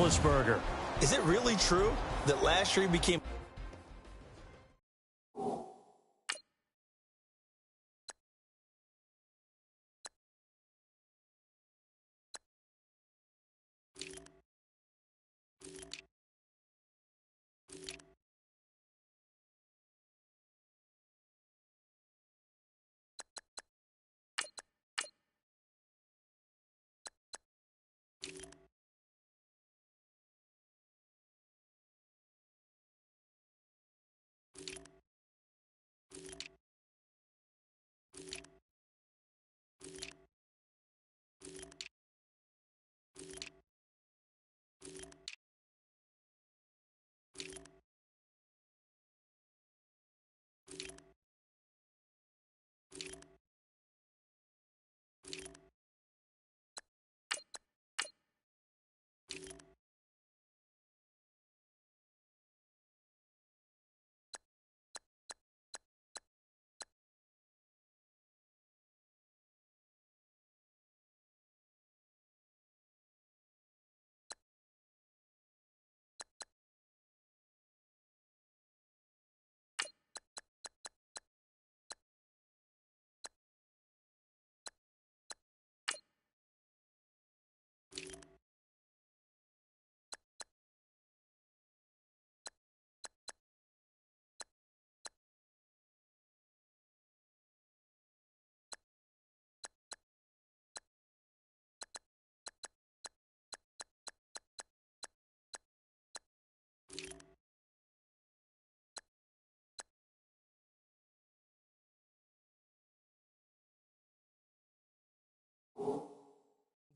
Roethlisberger. Is it really true that last year he became...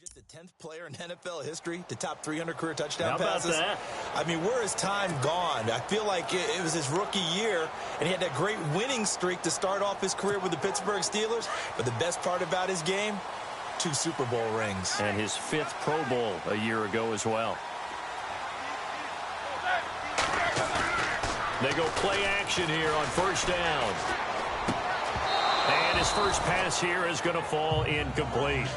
Just the 10th player in NFL history to top 300 career touchdown passes. That? I mean, where is time gone? I feel like it was his rookie year, and he had that great winning streak to start off his career with the Pittsburgh Steelers. But the best part about his game, 2 Super Bowl rings. And his 5th Pro Bowl a year ago as well. They go play action here on first down. And his first pass here is going to fall incomplete.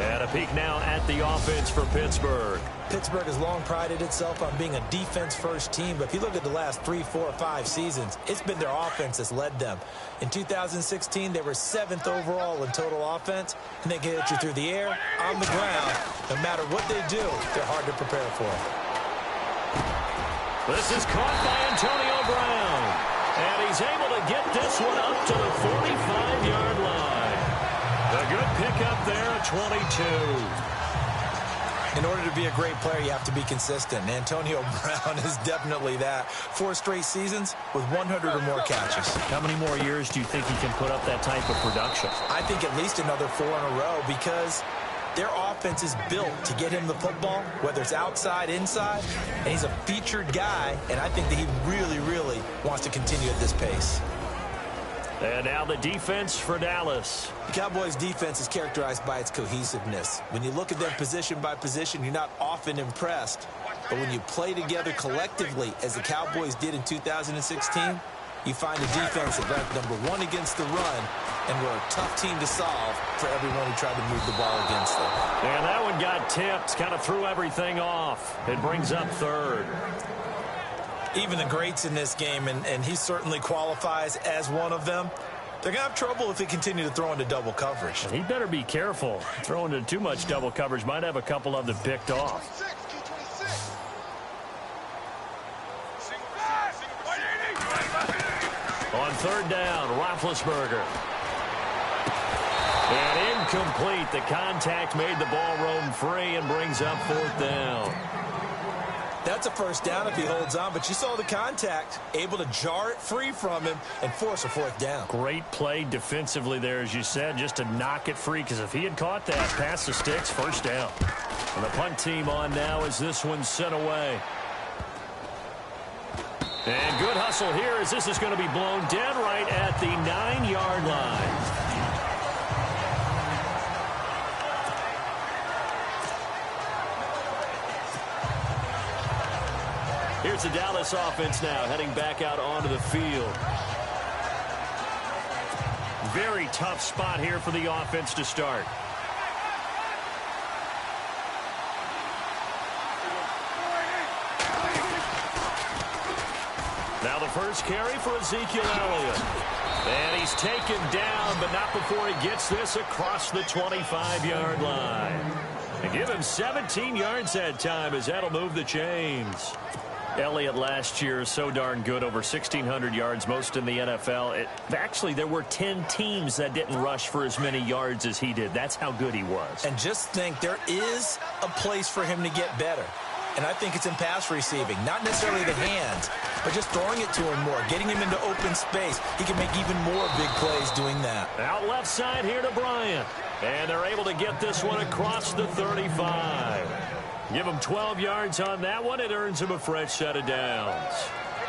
And a peek now at the offense for Pittsburgh. Pittsburgh has long prided itself on being a defense-first team, but if you look at the last 3, 4, 5 seasons, it's been their offense that's led them. In 2016, they were 7th overall in total offense, and they can hit you through the air, on the ground. No matter what they do, they're hard to prepare for. This is caught by Antonio Brown, and he's able to get this one up to the 45-yard line. A good pickup there at 22. In order to be a great player, you have to be consistent. Antonio Brown is definitely that. 4 straight seasons with 100 or more catches. How many more years do you think he can put up that type of production? I think at least another 4 in a row, because their offense is built to get him the football, whether it's outside, inside, and he's a featured guy, and I think that he really, really wants to continue at this pace. And now the defense for Dallas. The Cowboys' defense is characterized by its cohesiveness. When you look at them position by position, you're not often impressed. But when you play together collectively, as the Cowboys did in 2016, you find a defense that ranked #1 against the run and were a tough team to solve for everyone who tried to move the ball against them. And that one got tipped, kind of threw everything off. It brings up 3rd. Even the greats in this game, and he certainly qualifies as one of them, they're going to have trouble if they continue to throw into double coverage. He better be careful. Throwing into too much double coverage might have a couple of them picked off. On 3rd down, Roethlisberger. And incomplete. The contact made the ball roam free and brings up 4th down. That's a first down if he holds on, but you saw the contact, able to jar it free from him and force a 4th down. Great play defensively there, as you said, just to knock it free, because if he had caught that, past the sticks, first down. And the punt team on now as this one's sent away. And good hustle here as this is going to be blown dead right at the 9-yard line. Here's the Dallas offense now, heading back out onto the field. Very tough spot here for the offense to start. Now the first carry for Ezekiel Elliott. And he's taken down, but not before he gets this across the 25-yard line. And give him 17 yards that time as that'll move the chains. Elliott last year so darn good, over 1,600 yards, most in the NFL. Actually, there were 10 teams that didn't rush for as many yards as he did. That's how good he was. And just think, there is a place for him to get better. And I think it's in pass receiving. Not necessarily the hands, but just throwing it to him more, getting him into open space. He can make even more big plays doing that. Out left side here to Bryant. And they're able to get this one across the 35. Give him 12 yards on that one. It earns him a fresh set of downs.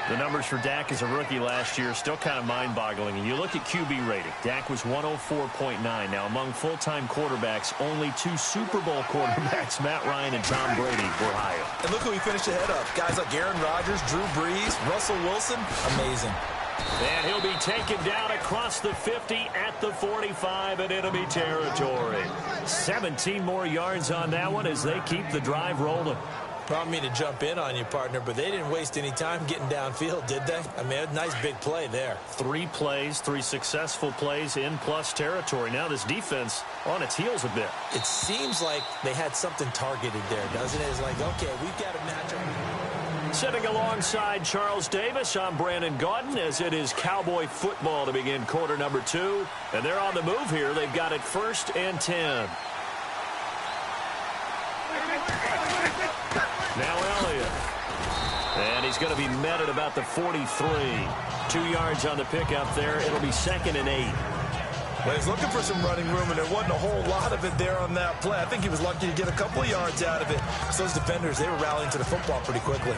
The numbers for Dak as a rookie last year still kind of mind-boggling. And you look at QB rating. Dak was 104.9. Now, among full-time quarterbacks, only 2 Super Bowl quarterbacks, Matt Ryan and Tom Brady, were higher. And look who he finished ahead of. Guys like Aaron Rodgers, Drew Brees, Russell Wilson. Amazing. And he'll be taken down across the 50 at the 45 in enemy territory. 17 more yards on that one as they keep the drive rolling. I don't mean to jump in on you, partner, but they didn't waste any time getting downfield, did they? I mean, a nice big play there. 3 plays, 3 successful plays in plus territory. Now this defense on its heels a bit. It seems like they had something targeted there, doesn't it? It's like, okay, we've got to match up. Sitting alongside Charles Davis, I'm Brandon Gaudin, as it is Cowboy football to begin quarter number 2. And they're on the move here. They've got it 1st and 10. Now Elliott. And he's going to be met at about the 43. 2 yards on the pickup there. It'll be 2nd and 8. Well, he's looking for some running room, and there wasn't a whole lot of it there on that play. I think he was lucky to get a couple of yards out of it. So those defenders, they were rallying to the football pretty quickly.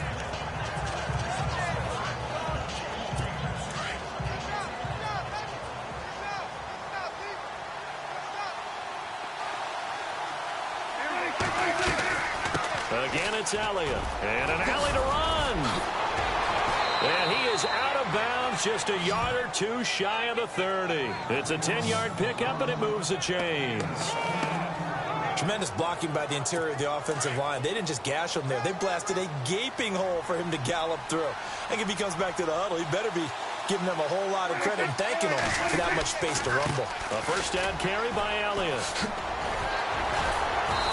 Again, it's Elliott. And an alley to run. And he is out of bounds, just a yard or 2 shy of the 30. It's a 10-yard pickup, and it moves the chains. Tremendous blocking by the interior of the offensive line. They didn't just gash him there. They blasted a gaping hole for him to gallop through. I think if he comes back to the huddle, he better be giving them a whole lot of credit and thanking them for that much space to rumble. A first down carry by Elliott.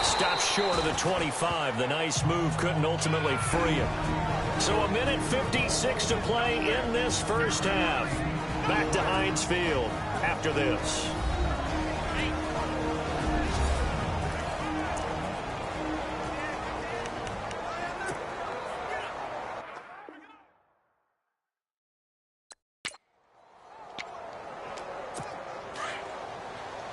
Stops short of the 25. The nice move couldn't ultimately free him. So a minute 56 to play in this first half. Back to Heinz Field after this.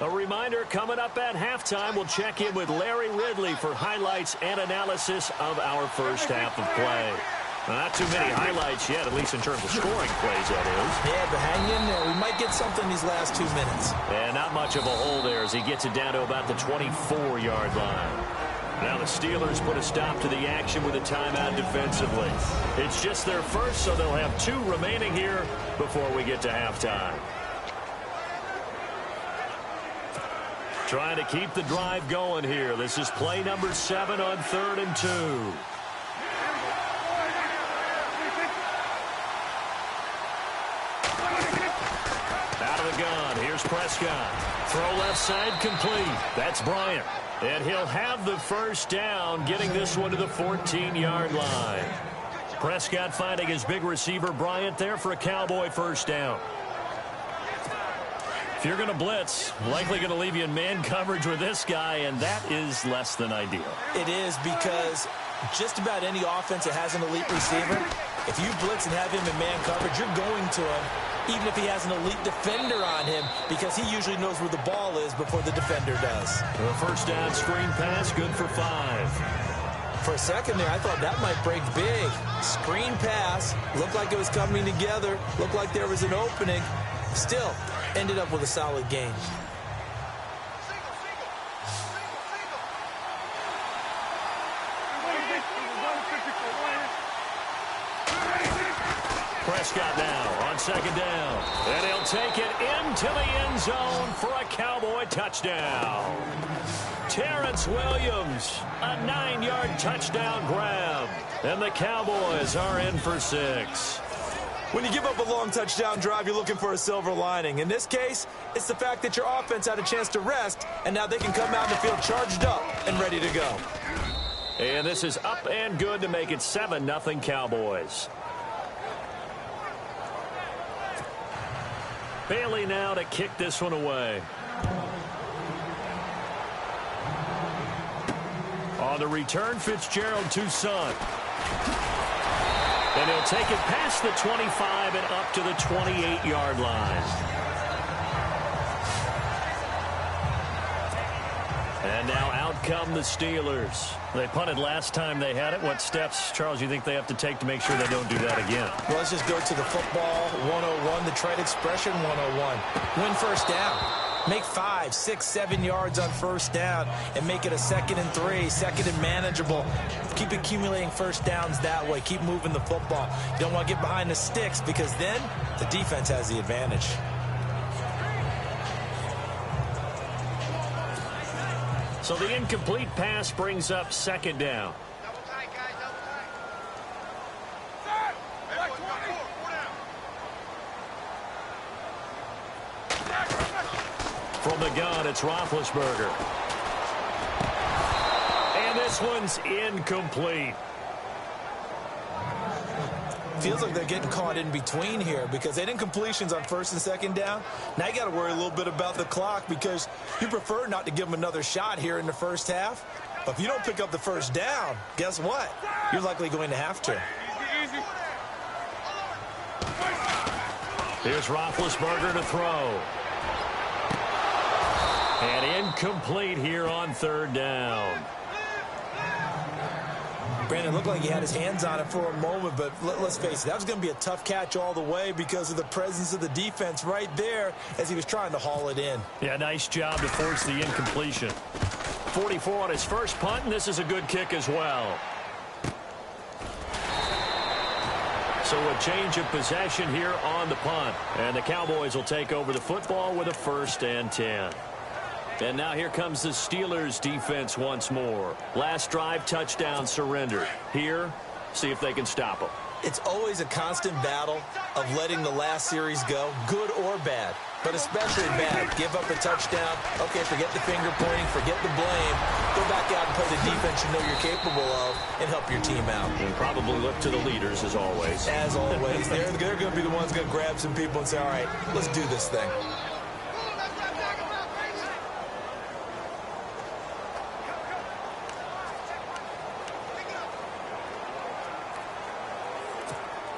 A reminder, coming up at halftime, we'll check in with Larry Ridley for highlights and analysis of our first half of play. Not too many highlights yet, at least in terms of scoring plays, that is. Yeah, but hang in there. We might get something these last 2 minutes. And not much of a hole there as he gets it down to about the 24-yard line. Now the Steelers put a stop to the action with a timeout defensively. It's just their first, so they'll have 2 remaining here before we get to halftime. Trying to keep the drive going here. This is play number 7 on 3rd and 2. Out of the gun. Here's Prescott. Throw left side complete. That's Bryant. And he'll have the first down, getting this one to the 14-yard line. Prescott finding his big receiver Bryant there for a Cowboy first down. If you're going to blitz, likely going to leave you in man coverage with this guy, and that is less than ideal. It is, because just about any offense that has an elite receiver, if you blitz and have him in man coverage, you're going to him, even if he has an elite defender on him, because he usually knows where the ball is before the defender does. The first down screen pass, good for 5. For a second there, I thought that might break big. Screen pass, looked like it was coming together, looked like there was an opening. Still, ended up with a solid game. Prescott now on second down. And he'll take it into the end zone for a Cowboy touchdown. Terrence Williams, a 9-yard touchdown grab. And the Cowboys are in for 6. When you give up a long touchdown drive, you're looking for a silver lining. In this case, it's the fact that your offense had a chance to rest, and now they can come out in the field charged up and ready to go. And this is up and good to make it 7-0 Cowboys. Bailey now to kick this one away. On the return, Fitzgerald to Son. And he'll take it past the 25 and up to the 28-yard line. And now out come the Steelers. They punted last time they had it. What steps, Charles, you think they have to take to make sure they don't do that again? Well, let's just go to the football 101, the trade expression 101. Win first down. Make 5, 6, 7 yards on first down and make it a 2nd and 3, 2nd and manageable. Keep accumulating first downs that way. Keep moving the football. You don't want to get behind the sticks because then the defense has the advantage. So the incomplete pass brings up 2nd down. From the gun, it's Roethlisberger. And this one's incomplete. Feels like they're getting caught in between here because they didn't incompletions on 1st and 2nd down. Now you got to worry a little bit about the clock because you prefer not to give them another shot here in the first half. But if you don't pick up the first down, guess what? You're likely going to have to. Here's Roethlisberger to throw. And incomplete here on 3rd down. Brandon looked like he had his hands on it for a moment, but let's face it, that was going to be a tough catch all the way because of the presence of the defense right there as he was trying to haul it in. Yeah, nice job to force the incompletion. 44 on his first punt, and this is a good kick as well. So a change of possession here on the punt. And the Cowboys will take over the football with a 1st and 10. And now here comes the Steelers defense once more. Last drive, touchdown, surrender. Here, see if they can stop them. It's always a constant battle of letting the last series go, good or bad, but especially bad. Give up a touchdown. Okay, forget the finger pointing, forget the blame. Go back out and play the defense you know you're capable of and help your team out. And probably look to the leaders as always. As always. They're going to be the ones going to grab some people and say, all right, let's do this thing.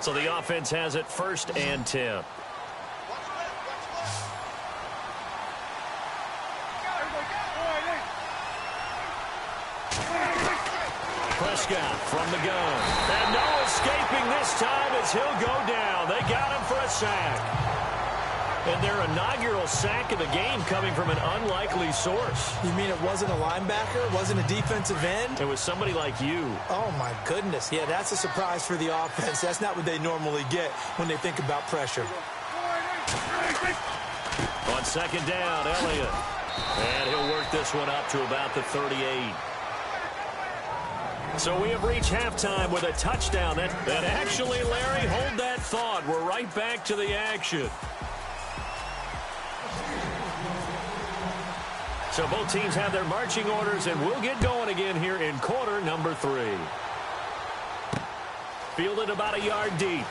So the offense has it 1st and 10. Prescott from the gun. And no escaping this time as he'll go down. They got him for a sack. And their inaugural sack of the game coming from an unlikely source. You mean it wasn't a linebacker? It wasn't a defensive end? It was somebody like you. Oh, my goodness. Yeah, that's a surprise for the offense. That's not what they normally get when they think about pressure. On 2nd down, Elliott. And he'll work this one up to about the 38. So we have reached halftime with a touchdown. That actually, Larry, hold that thought. We're right back to the action. So both teams have their marching orders, and we'll get going again here in quarter number 3. Fielded about a yard deep.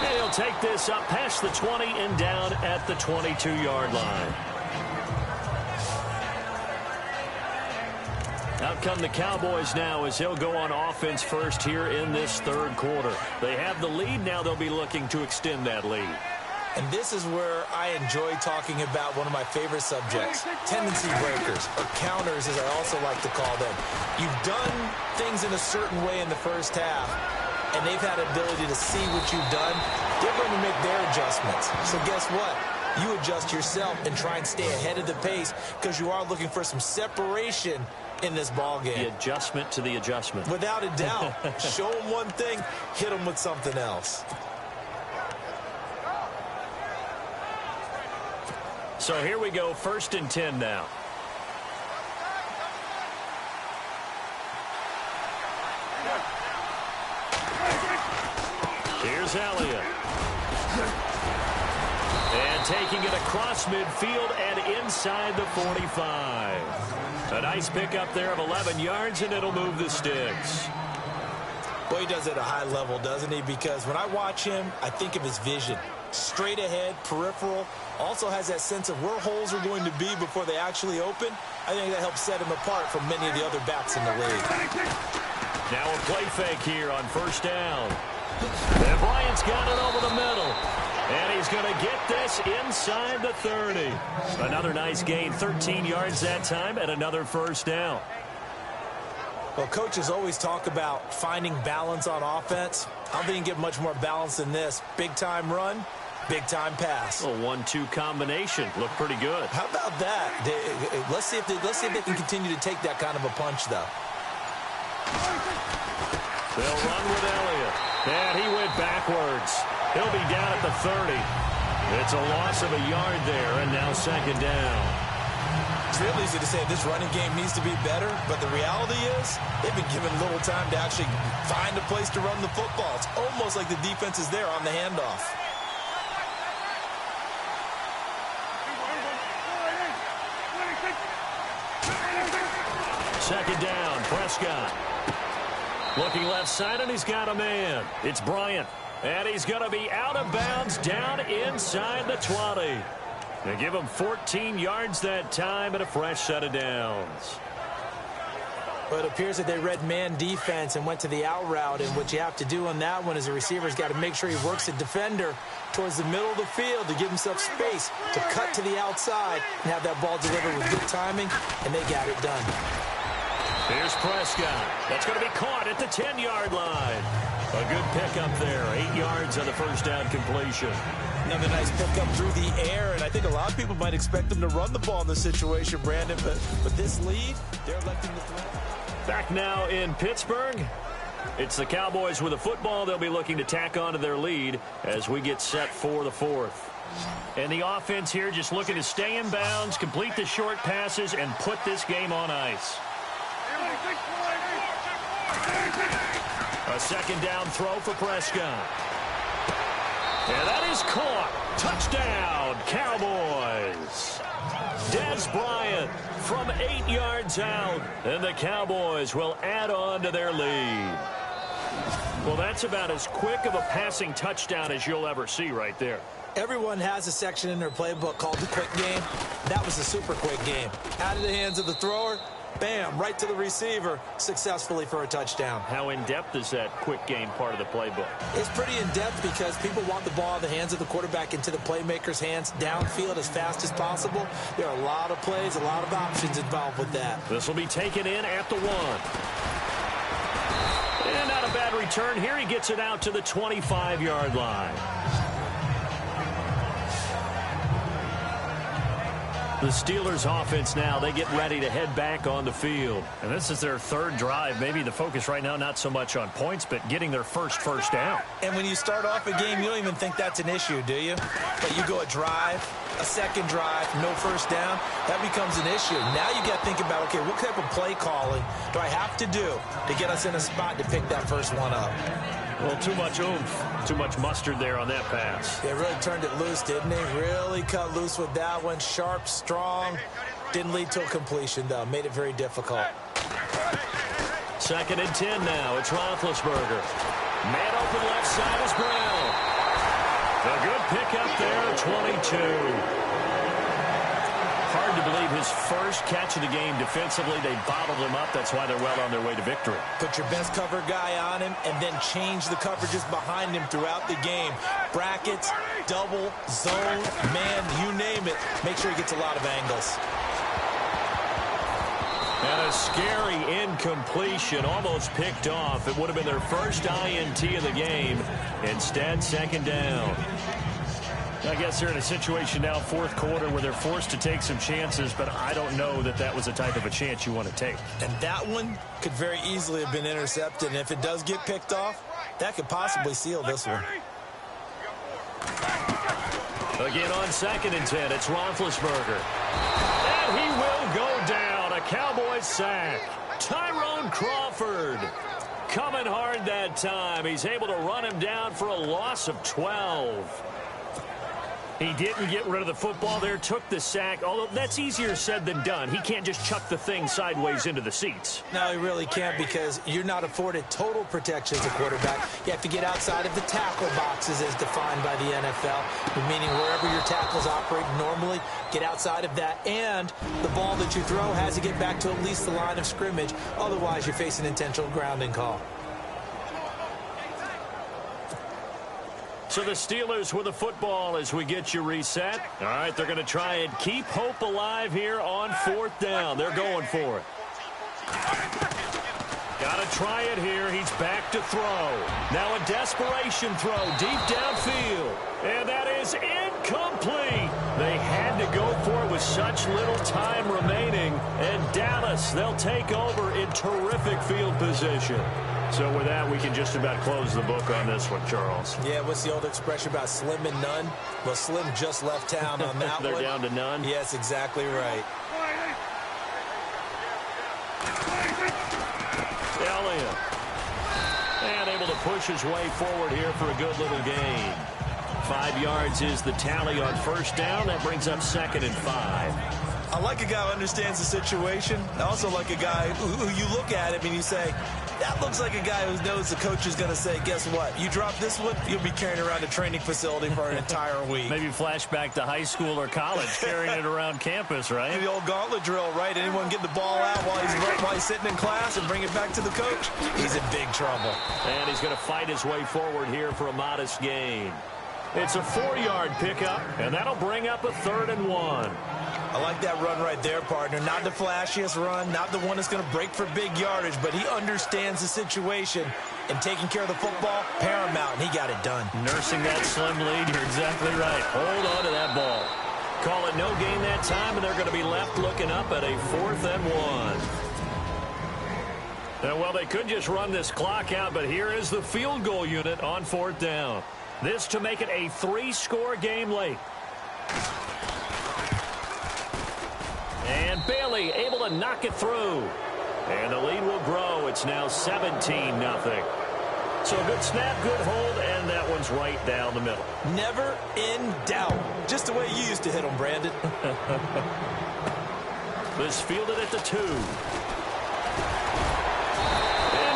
And he'll take this up past the 20 and down at the 22-yard line. Out come the Cowboys now as he'll go on offense first here in this 3rd quarter. They have the lead. Now they'll be looking to extend that lead. And this is where I enjoy talking about one of my favorite subjects, tendency breakers, or counters as I also like to call them. You've done things in a certain way in the first half, and they've had ability to see what you've done. They're going to make their adjustments. So guess what? You adjust yourself and try and stay ahead of the pace because you are looking for some separation in this ball game. The adjustment to the adjustment. Without a doubt. Show them one thing, hit them with something else. So here we go, 1st and 10 now. Here's Elliott. And taking it across midfield and inside the 45. A nice pickup there of 11 yards, and it'll move the sticks. Well, he does it at a high level, doesn't he? Because when I watch him, I think of his vision. Straight ahead, peripheral. Also has that sense of where holes are going to be before they actually open. I think that helps set him apart from many of the other backs in the league. Now a play fake here on first down. And Bryant's got it over the middle. And he's going to get this inside the 30. Another nice gain, 13 yards that time, and another first down. Well, coaches always talk about finding balance on offense. I don't think you can get much more balance than this. Big-time run, big-time pass. A 1-2 combination. Looked pretty good. How about that? Let's see if they can continue to take that kind of a punch, though. They'll run with Elliott. And he went backwards. He'll be down at the 30. It's a loss of a yard there, and now second down. It's real easy to say this running game needs to be better, but the reality is they've been given little time to actually find a place to run the football. It's almost like the defense is there on the handoff. Second down, Prescott. Looking left side, and he's got a man. It's Bryant. And he's going to be out of bounds down inside the 20. They give him 14 yards that time and a fresh set of downs. Well, it appears that they read man defense and went to the out route. And what you have to do on that one is a receiver's got to make sure he works the defender towards the middle of the field to give himself space to cut to the outside and have that ball delivered with good timing, and they got it done. Here's Prescott. That's going to be caught at the 10-yard line. A good pickup there. 8 yards on the first down completion. Another nice pickup through the air, and I think a lot of people might expect them to run the ball in this situation, Brandon, but with this lead, they're electing to throw. Back now in Pittsburgh. It's the Cowboys with a football. They'll be looking to tack on to their lead as we get set for the fourth. And the offense here just looking to stay in bounds, complete the short passes, and put this game on ice. A second down throw for Prescott. And that is caught. Touchdown, Cowboys. Dez Bryant from 8 yards out. And the Cowboys will add on to their lead. Well, that's about as quick of a passing touchdown as you'll ever see right there. Everyone has a section in their playbook called the quick game. That was a super quick game. Out of the hands of the thrower. Bam, right to the receiver, successfully for a touchdown. How in-depth is that quick game part of the playbook? It's pretty in-depth because people want the ball in the hands of the quarterback into the playmaker's hands downfield as fast as possible. There are a lot of plays, a lot of options involved with that. This will be taken in at the 1. And not a bad return here. He gets it out to the 25-yard line. The Steelers offense now, they get ready to head back on the field. And this is their third drive. Maybe the focus right now not so much on points, but getting their first down. And when you start off a game, you don't even think that's an issue, do you? But you go a drive, a second drive, no first down, that becomes an issue. Now you got to think about, okay, what type of play calling do I have to do to get us in a spot to pick that first one up? Well, too much oomph, too much mustard there on that pass. They really turned it loose, didn't they? Really cut loose with that one. Sharp, strong. Didn't lead to a completion, though. Made it very difficult. Second and 10 now. It's Roethlisberger. Man open left side is Brown. A good pickup there, 22. Hard to believe his first catch of the game defensively. They bottled him up. That's why they're well on their way to victory. Put your best cover guy on him and then change the coverages behind him throughout the game. Brackets, double, zone, man, you name it. Make sure he gets a lot of angles. And a scary incompletion, almost picked off. It would have been their first INT of the game. Instead, second down. I guess they're in a situation now, fourth quarter, where they're forced to take some chances, but I don't know that that was the type of a chance you want to take. And that one could very easily have been intercepted, and if it does get picked off, that could possibly seal this one. Again on second and 10, it's Roethlisberger. And he will go down. A Cowboys sack. Tyrone Crawford. coming hard that time. He's able to run him down for a loss of 12. He didn't get rid of the football there, took the sack, although that's easier said than done. He can't just chuck the thing sideways into the seats. No, he really can't, because you're not afforded total protection as a quarterback. You have to get outside of the tackle boxes as defined by the NFL, meaning wherever your tackles operate normally, get outside of that, and the ball that you throw has to get back to at least the line of scrimmage. Otherwise, you're facing an intentional grounding call. So the Steelers with the football as we get you reset. All right, they're going to try and keep hope alive here on 4th down. They're going for it. Got to try it here. He's back to throw. Now a desperation throw deep downfield. And that is incomplete. They had to go for it with such little time remaining. And Dallas, they'll take over in terrific field position. So with that, we can just about close the book on this one, Charles. Yeah, what's the old expression about slim and none? Well, Slim just left town on that They're one. down to none? Yes, exactly right. Elliott. And able to push his way forward here for a good little gain. 5 yards is the tally on 1st down. That brings up 2nd and 5. I like a guy who understands the situation. I also like a guy who you look at him and you say, that looks like a guy who knows the coach is going to say, guess what? You drop this one, you'll be carrying around a training facility for an entire week. Maybe flashback to high school or college, carrying it around campus, right? The old gauntlet drill, right? Anyone get the ball out while he's sitting in class and bring it back to the coach? He's in big trouble. And he's going to fight his way forward here for a modest gain. It's a 4-yard pickup, and that'll bring up a 3rd and 1. I like that run right there, partner. Not the flashiest run, not the one that's going to break for big yardage, but he understands the situation, and taking care of the football, paramount, and he got it done. Nursing that slim lead, you're exactly right. Hold on to that ball. Call it no gain that time, and they're going to be left looking up at a 4th and 1. And, well, they could just run this clock out, but here is the field goal unit on 4th down. This to make it a 3-score game late. And Bailey able to knock it through. And the lead will grow. It's now 17-0. So a good snap, good hold, and that one's right down the middle. Never in doubt. Just the way you used to hit them, Brandon. This fielded at the 2. And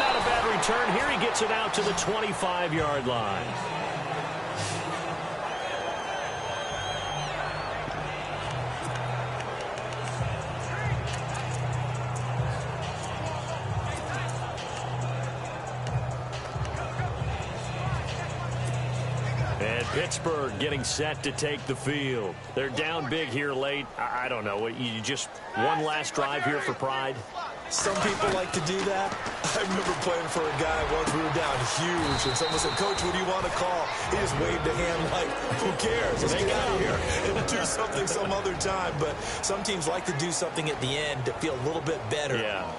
not a bad return. Here he gets it out to the 25-yard line. And Pittsburgh getting set to take the field. They're down big here late. I don't know. You just one last drive here for pride? Some people like to do that. I remember playing for a guy once. We were down huge, and someone said, Coach, what do you want to call? He just waved a hand like, who cares? Let's get out of here and do something some other time. But some teams like to do something at the end to feel a little bit better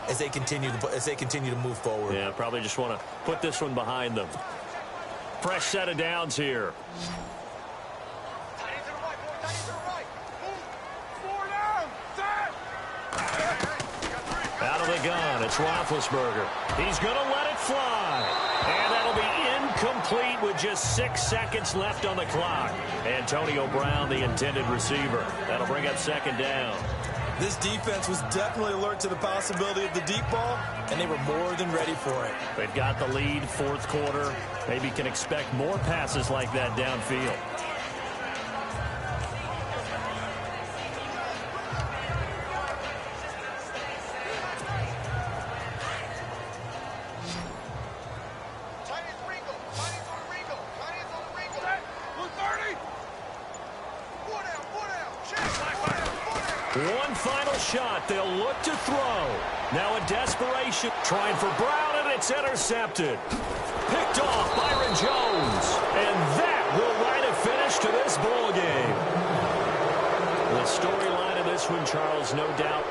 as they continue to move forward. Yeah, probably just want to put this one behind them. Fresh set of downs here. Out of the gun, it's Roethlisberger. He's going to let it fly. And that'll be incomplete with just 6 seconds left on the clock. Antonio Brown, the intended receiver. That'll bring up 2nd down. This defense was definitely alert to the possibility of the deep ball, and they were more than ready for it. They've got the lead, 4th quarter. Maybe can expect more passes like that downfield. One final shot. They'll look to throw. Now a desperation. Trying for Brown, and it's intercepted. Picked off Byron Jones. And that will write a finish to this ball game. The storyline of this one, Charles, no doubt.